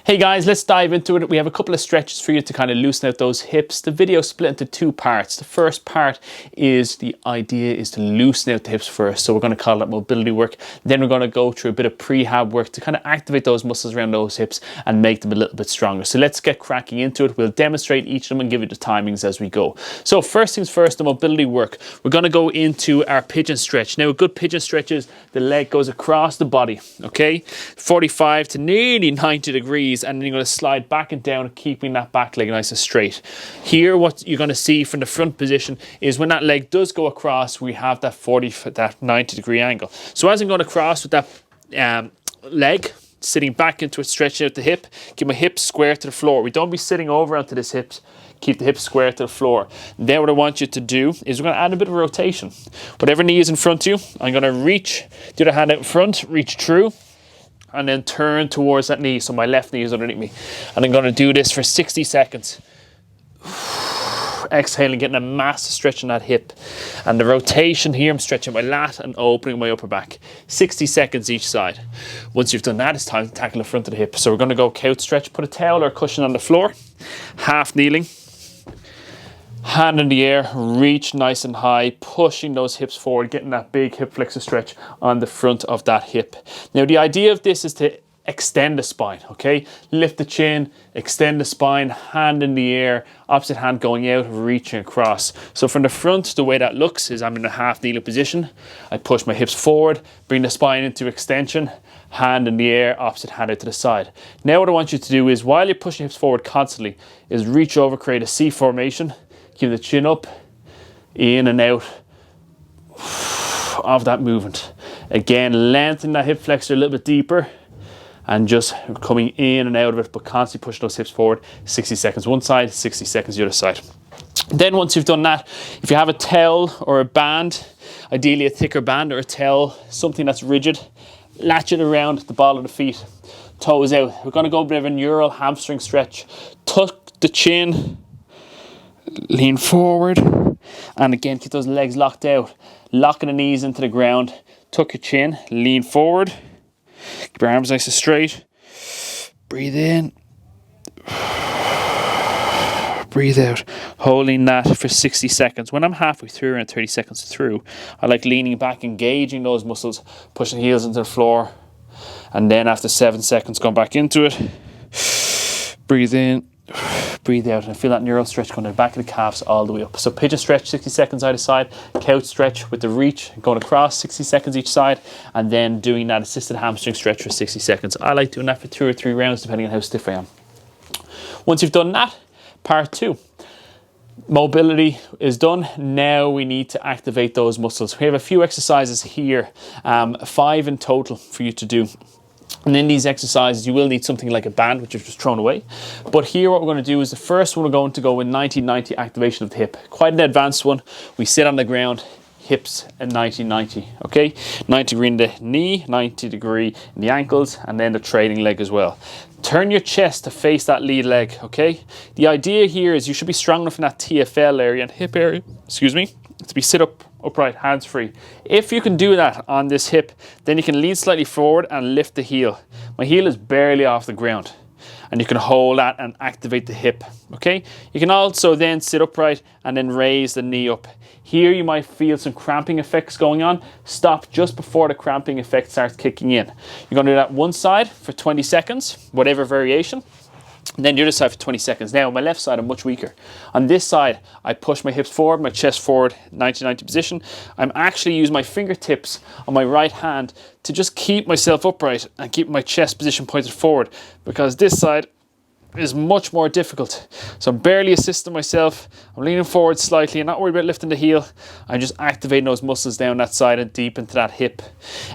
Hey guys, let's dive into it. We have a couple of stretches for you to kind of loosen out those hips. The video split into two parts. The first part is the idea is to loosen out the hips first. So we're going to call that mobility work. Then we're going to go through a bit of prehab work to kind of activate those muscles around those hips and make them a little bit stronger. So let's get cracking into it. We'll demonstrate each of them and give you the timings as we go. So first things first, the mobility work. We're going to go into our pigeon stretch. Now a good pigeon stretch is the leg goes across the body, okay? 45 to nearly 90 degrees. And then you're going to slide back and down, keeping that back leg nice and straight. Here, what you're going to see from the front position is when that leg does go across, we have that 90 degree angle. So as I'm going across with that leg, sitting back into it, stretching out the hip, keep my hips square to the floor. We don't be sitting over onto this hips. Keep the hips square to the floor. Then what I want you to do is we're going to add a bit of rotation. Whatever knee is in front of you, I'm going to reach the other hand out in front, reach through, and then turn towards that knee. So my left knee is underneath me. And I'm going to do this for 60 seconds. Exhaling, getting a massive stretch in that hip. And the rotation here, I'm stretching my lat and opening my upper back. 60 seconds each side. Once you've done that, it's time to tackle the front of the hip. So we're going to go couch stretch. Put a towel or a cushion on the floor. Half kneeling. Hand in the air, reach nice and high, pushing those hips forward, getting that big hip flexor stretch on the front of that hip. Now the idea of this is to extend the spine, okay? Lift the chin, extend the spine, hand in the air, opposite hand going out, reaching across. So from the front, the way that looks is I'm in a half kneeling position. I push my hips forward, bring the spine into extension, hand in the air, opposite hand out to the side. Now what I want you to do is, while you're pushing hips forward constantly, is reach over, create a C formation. Keep the chin up, in and out of that movement. Again, lengthen that hip flexor a little bit deeper and just coming in and out of it, but constantly pushing those hips forward. 60 seconds one side, 60 seconds the other side. Then once you've done that, if you have a towel or a band, ideally a thicker band or a towel, something that's rigid, latch it around the ball of the feet, toes out. We're going to go a bit of a neural hamstring stretch. Tuck the chin, lean forward, and again keep those legs locked out, locking the knees into the ground. Tuck your chin, lean forward, keep your arms nice and straight, breathe in, breathe out, holding that for 60 seconds. When I'm halfway through, around 30 seconds through, I like leaning back, engaging those muscles, pushing the heels into the floor, and then after 7 seconds going back into it, breathe in, breathe out, and feel that neural stretch going to the back of the calves all the way up. So pigeon stretch, 60 seconds either side, couch stretch with the reach going across, 60 seconds each side, and then doing that assisted hamstring stretch for 60 seconds. I like doing that for 2 or 3 rounds depending on how stiff I am. Once you've done that, part 2. Mobility is done. Now we need to activate those muscles. We have a few exercises here, 5 in total for you to do. And in these exercises, you will need something like a band, which I've just thrown away. But here what we're going to do is the first one, we're going to go with 90-90 activation of the hip. Quite an advanced one. We sit on the ground, hips at 90-90, okay? 90 degree in the knee, 90 degree in the ankles, and then the trailing leg as well. Turn your chest to face that lead leg, okay? The idea here is you should be strong enough in that TFL area and hip area, to be sit up upright, hands free. If you can do that on this hip, then you can lean slightly forward and lift the heel. My heel is barely off the ground, and you can hold that and activate the hip, okay? You can also then sit upright and then raise the knee up. Here you might feel some cramping effects going on. Stop just before the cramping effect starts kicking in. You're going to do that one side for 20 seconds, whatever variation. And then the other side for 20 seconds. Now, on my left side, I'm much weaker. On this side, I push my hips forward, my chest forward, 90-90 position. I'm actually using my fingertips on my right hand to just keep myself upright and keep my chest position pointed forward, because this side is much more difficult. So I'm barely assisting myself. I'm leaning forward slightly and not worried about lifting the heel. I'm just activating those muscles down that side and deep into that hip.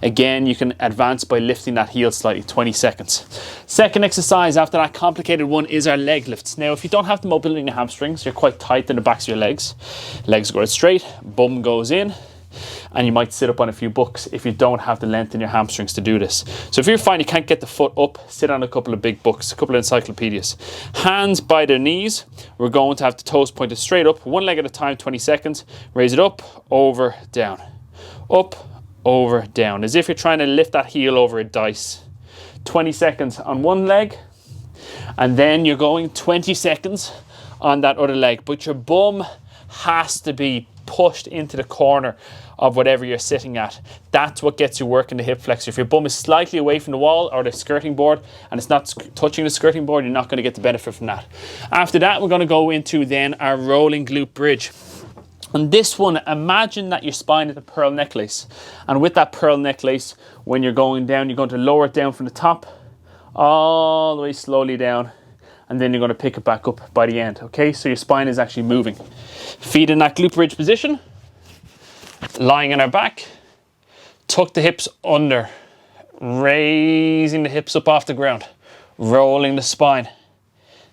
Again, you can advance by lifting that heel slightly, 20 seconds. Second exercise after that complicated one is our leg lifts. Now, if you don't have the mobility in your hamstrings, you're quite tight in the backs of your legs. Legs go out straight, bum goes in, and you might sit up on a few books if you don't have the length in your hamstrings to do this. So if you find you can't get the foot up, sit on a couple of big books, a couple of encyclopedias. Hands by their knees. We're going to have the toes pointed straight up, one leg at a time, 20 seconds. Raise it up, over, down. Up, over, down. As if you're trying to lift that heel over a dice. 20 seconds on one leg, And then you're going 20 seconds on that other leg, but your bum has to be pushed into the corner of whatever you're sitting at. That's what gets you working the hip flexor. If your bum is slightly away from the wall or the skirting board and it's not touching the skirting board, you're not going to get the benefit from that. After that, we're going to go into then our rolling glute bridge. On this one, imagine that your spine is a pearl necklace. And with that pearl necklace, when you're going down, you're going to lower it down from the top, all the way slowly down, and then you're going to pick it back up by the end, okay? So your spine is actually moving. Feet in that glute bridge position, lying on our back, tuck the hips under, raising the hips up off the ground, rolling the spine.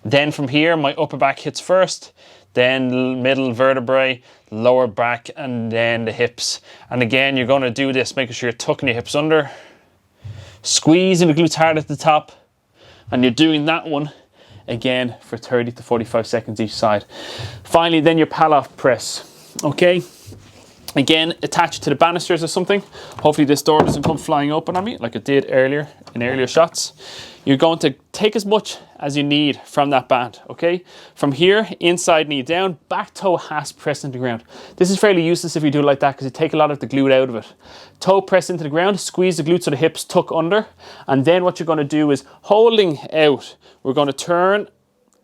Then from here, my upper back hits first, then middle vertebrae, lower back, and then the hips. And again, you're going to do this, making sure you're tucking your hips under, squeezing the glutes hard at the top, and you're doing that one again for 30 to 45 seconds each side. Finally, then your pull-off press, okay? Again, attached to the banisters or something. Hopefully this door doesn't come flying open on me like it did earlier in earlier shots. You're going to take as much as you need from that band, okay? From here, inside knee down, back toe has pressed into the ground. This is fairly useless if you do it like that because you take a lot of the glute out of it. Toe press into the ground, squeeze the glutes so the hips tuck under, and then what you're going to do is holding out, we're going to turn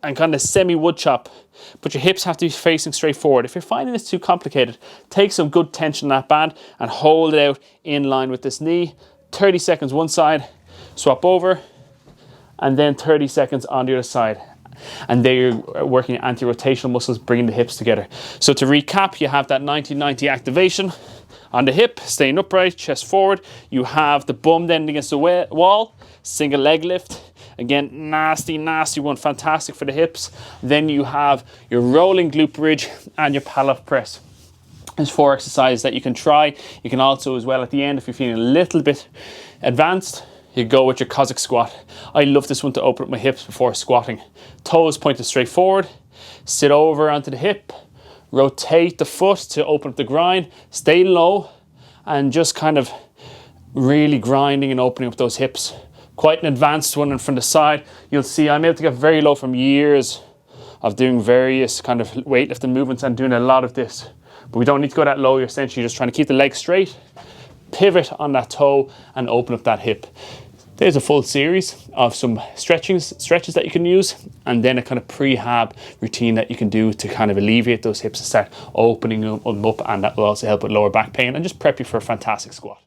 and kind of semi-wood chop, but your hips have to be facing straight forward. If you're finding this too complicated, take some good tension in that band and hold it out in line with this knee. 30 seconds one side, swap over, and then 30 seconds on the other side. And there you're working anti-rotational muscles, bringing the hips together. So to recap, you have that 90-90 activation on the hip, staying upright, chest forward. You have the bum then against the wall, single leg lift. Again, nasty one, fantastic for the hips. Then you have your rolling glute bridge and your pull-off press. There's 4 exercises that you can try. You can also as well at the end, if you're feeling a little bit advanced, you go with your Kha'zix Squat. I love this one to open up my hips before squatting. Toes pointed straight forward, sit over onto the hip, rotate the foot to open up the grind, stay low, and just kind of really grinding and opening up those hips. Quite an advanced one, and from the side, you'll see I'm able to get very low from years of doing various kind of weightlifting movements and doing a lot of this. But we don't need to go that low, you're essentially just trying to keep the leg straight, pivot on that toe, and open up that hip. There's a full series of some stretches that you can use, and then a kind of prehab routine that you can do to kind of alleviate those hips and start opening them up, and that will also help with lower back pain and just prep you for a fantastic squat.